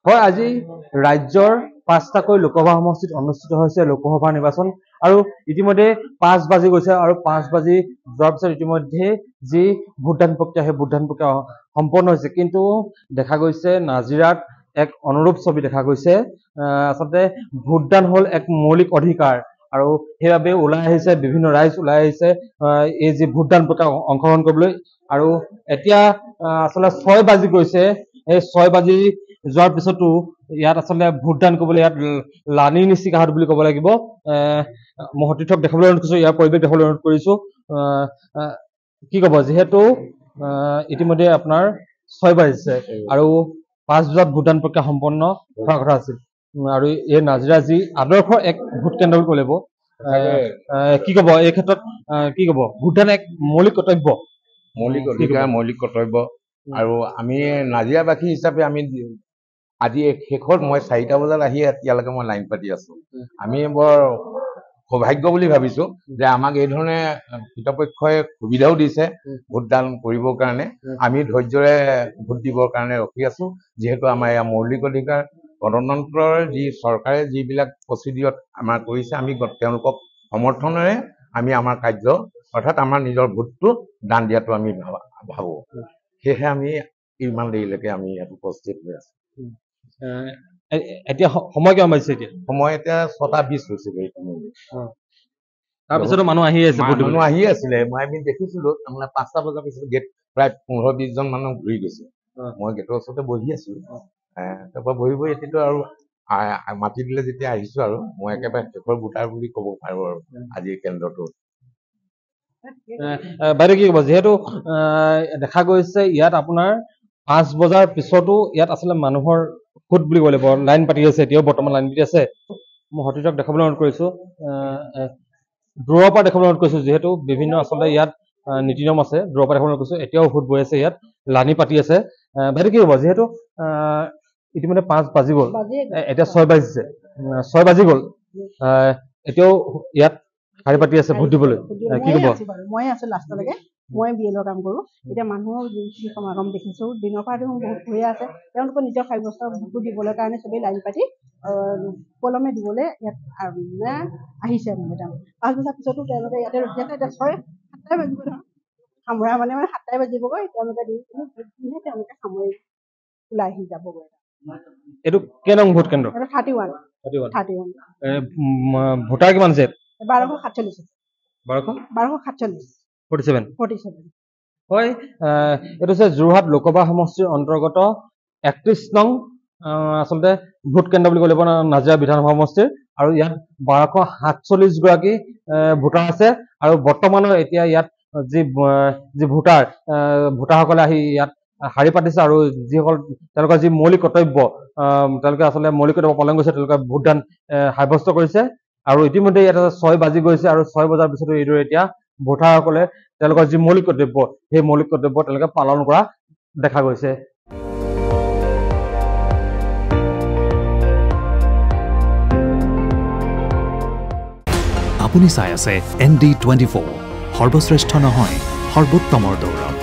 হয় আজি ৰাজ্যৰ 5টাকৈ লোকসভা সমষ্টিত অনুষ্ঠিত হৈছে লোকসভা নিৰ্বাচন আৰু ইতিমধ্যে 5 বাজি গৈছে আৰু 5 বাজি যোৱাৰ পিছত ইতিমধ্যে যি ভোটদান প্ৰক্ৰিয়া সেই ভোটদান প্ৰক্ৰিয়া সম্পন্ন হৈছে কিন্তু দেখা গৈছে নাজিৰাত এক অনুৰূপ ছবি দেখা গৈছে আচলতে ভোটদান হল এক মৌলিক অধিকাৰ আৰু সেইবাবে ওলাই আহিছে বিভিন্ন ৰাইজ ওলাই আহিছে এই যি ভোটদান প্ৰক্ৰিয়া অংশগ্ৰহণ কৰিবলৈ আৰু এতিয়া আচলতে 6 বাজি গৈছে এই 6 বাজি যোৱাৰ পিছতো ইয়াত আচলতে ভোটদান কৰিবলৈ ইয়াত লানি নিচিকা হাত বুলি ক'ব লাগিব মই সতীৰ্থক দেখাবলৈ অনুৰোধ কৰিছোঁ ইয়াৰ পৰিৱেশ দেখাবলৈ অনুৰোধ কৰিছোঁ কি ক'ব যিহেতু ইতিমধ্যে আপোনাৰ 6 বাজিছে আৰু 5 বজাত ভোটদান প্ৰক্ৰিয়া সম্পন্ন হোৱাৰ কথা আছিল আৰু এই নাজিৰা যি আদৰ্শ এক ভোট কেন্দ্ৰ বুলি ক'ব লাগিব কি ক'ব এই ক্ষেত্ৰত কি ক'ব ভোটদান এক মৌলিক কৰ্তব্য মৌলিক অধিকাৰ মৌলিক কৰ্তব্য আৰু আমি নাজিৰাবাসী হিচাপে আমি আজি শেষত মই 4টা বজাত আহি এতিয়ালৈকে মই লাইন পাতি আছো আমি বৰ সৌভাগ্য বুলি ভাবিছো যে আমাক এই ধৰণে কৰ্তৃপক্ষই সুবিধাও দিছে ভোটদান কৰিবৰ কাৰণে আমি ধৈৰ্যৰে ভোট দিবৰ কাৰণে ৰখি আছো যিহেতু আমাৰ এই মৌলিক অধিকাৰ গণতন্ত্ৰৰ যি চৰকাৰে যিবিলাক প্ৰচিডিউৰত আমাৰ কৰিছে আমি তেওঁলোকক সমৰ্থনেৰে আমি আমাৰ কাৰ্য অৰ্থাৎ আমাৰ নিজৰ ভোটটো দান দিয়াটো আমি ভাবো সেয়েহে আমি ইমান দেৰিলৈকে আমি ইয়াত উপস্থিত হৈ আছো এতিয়া সময় কিমান বাজিছে এতিয়া সময় এতিয়া 6:20 হৈছে তাৰপিছতো মানুহ আহি আছিলে মই আমি দেখিছিলো তাৰমানে 5টা বজাৰ পিছত গেট প্ৰায় 15-20 জন মানুহ ঘূৰি গৈছে মই গেটৰ ওচৰতে বহি আছিলো তাৰপৰা বহি এতিয়াতো আৰু মাতি দিলে যেতিয়া আহিছো আৰু মই একেবাৰে শেষৰ ভোটাৰ বুলি ক'ব পাৰো আৰু আজিৰ কেন্দ্ৰটো বাইদেউ কি ক'ব যিহেতু দেখা গৈছে ইয়াত আপোনাৰ 5 বজাৰ পিছতো ইয়াত আচলতে মানুহৰ ভোট বুলি ক'ব লাগিব লাইন পাতি আছে এতিয়াও বৰ্তমান লাইন পাতি আছে মই সতীৰ্থক দেখাবলৈ অনুৰোধ কৰিছো দূৰৰ পৰা দেখাবলৈ অনুৰোধ কৰিছো যিহেতু বিভিন্ন আচলতে ইয়াত নীতি নিয়ম আছে দূৰৰ পৰা দেখাবলৈ অনুৰোধ কৰিছো এতিয়াও ভোট বৈ আছে ইয়াত লানি পাতি আছে বাইদেউ কি ক'ব যিহেতু ইতিমধ্যে 5 বাজি গ'ল এতিয়া 6 বাজিছে 6 বাজি গ'ল এতিয়াও ইয়াত শাৰী পাতি আছে ভোট দিবলৈ কি ক'ব মই আছো লাষ্টলৈকে মই বিএলৰ কাম কৰোঁ এতিয়া মানুহৰ যিখিনি সমাগম দেখিছোঁ দিনৰ পৰা দেখোন বহুত হৈয়ে আছে তেওঁলোকৰ নিজৰ সাব্যস্ত ভোটটো দিবলৈ কাৰণে চবেই লাইন পাতি পলমে দিবলৈ ইয়াত আহিছে মানে তেওঁ 5 বজাৰ পিছতো তেওঁলোকে ইয়াতে ৰখি আছে এতিয়া 7টাই বাজিব ধৰক সামৰা মানে 7টাই বাজিবগৈ তেওঁলোকে দিহে তেওঁলোকে সামৰি ওলাই আহি যাবগৈ এইটো কেই নং ভোট কেন্দ্ৰ 31 ভোটাৰ কিমান আছে 1247 হয় এইটো হৈছে যোৰহাট লোকসভা সমষ্টিৰ অন্তৰ্গত 31 নং আচলতে ভোট কেন্দ্ৰ বুলি ক'ব লাগিব নাজিৰা বিধানসভা সমষ্টিৰ আৰু ইয়াত 1247 গৰাকী ভোটাৰ আছে আৰু বৰ্তমানৰ এতিয়া ইয়াত যি ভোটাৰসকলে আহি ইয়াত শাৰী পাতিছে আৰু যিসকল তেওঁলোকৰ যি মৌলিক কৰ্তব্য তেওঁলোকে আচলতে মৌলিক কৰ্তব্য পালন কৰিছে তেওঁলোকে ভোটদান সাব্যস্ত কৰিছে আৰু ইতিমধ্যে ইয়াত 6 বাজি গৈছে আৰু 6 বজাৰ পিছতো এইদৰে এতিয়া ভোটাৰসকলে তেওঁলোকৰ যি মৌলিক কৰ্তব্য সেই মৌলিক কৰ্তব্য তেওঁলোকে পালন কৰা দেখা গৈছে আপুনি চাই আছে ND24 সৰ্বশ্ৰেষ্ঠ নহয় সৰ্বোত্তমৰ দৌৰ